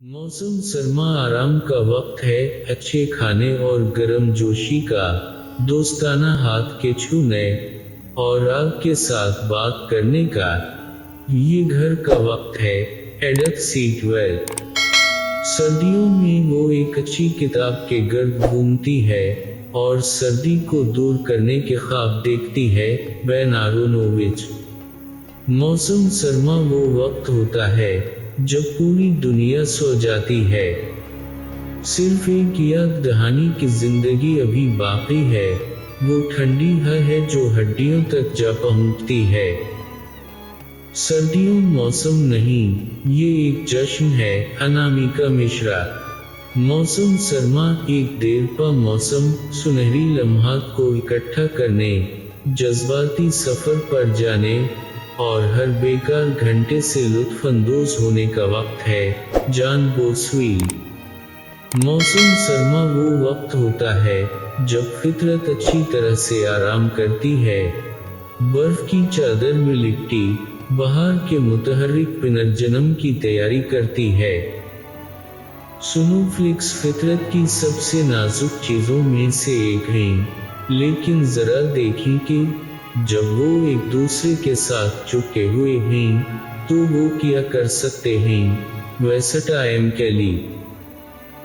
मौसम सर्मा आराम का वक्त है, अच्छे खाने और गर्म जोशी का, दोस्ताना हाथ के छूने और आग के साथ बात करने का। ये घर का वक्त है। एडथ सीटवेल। सर्दियों में वो एक अच्छी किताब के गर्द घूमती है और सर्दी को दूर करने के ख्वाब देखती है। बेन आरोनोविच। मौसम सर्मा वो वक्त होता है जब पूरी दुनिया सो जाती है, सिर्फ एक याद दहानी की जिंदगी अभी बाकी है। वो ठंडी है जो हड्डियों तक जा पहुंचती है। सर्दियों मौसम नहीं, ये एक जश्न है। अनामिका मिश्रा। मौसम सर्मा एक देरपा मौसम, सुनहरी लम्हात को इकट्ठा करने, जज्बाती सफर पर जाने और हर बेकार घंटे से लुत्फानंदोज होने का वक्त है। जॉन बोस्वेल। मौसम सर्मा वो वक्त होता है जब फितरत अच्छी तरह से आराम करती है, बर्फ की चादर में लिपटी बहार के मुतहर्रिक पुनर्जन्म की तैयारी करती है। स्नोफ्लेक्स फितरत की सबसे नाजुक चीजों में से एक हैं, लेकिन जरा देखें कि जब वो एक दूसरे के साथ चिपके हुए हैं तो वो क्या कर सकते हैं। वेस्टा एम कैली।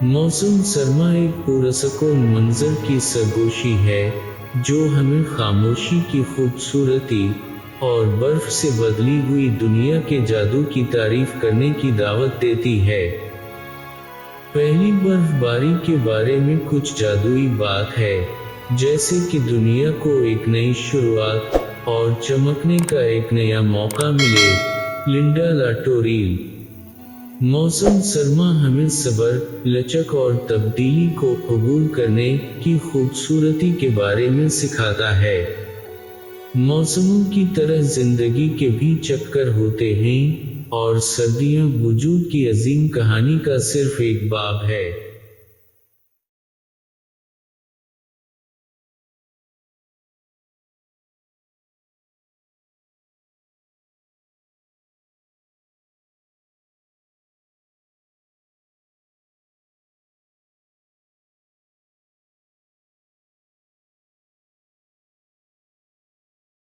मौसम सर्मा एक पुरसकून मंजर की सरगोशी है जो हमें खामोशी की खूबसूरती और बर्फ से बदली हुई दुनिया के जादू की तारीफ करने की दावत देती है। पहली बर्फबारी के बारे में कुछ जादुई बात है, जैसे कि दुनिया को एक नई शुरुआत और चमकने का एक नया मौका मिले। लिंडा लाटोरिल। मौसम सर्मा हमें सब्र, लचक और तब्दीली को कबूल करने की खूबसूरती के बारे में सिखाता है। मौसमों की तरह जिंदगी के भी चक्कर होते हैं और सर्दियां वजूद की अजीम कहानी का सिर्फ एक बाब है।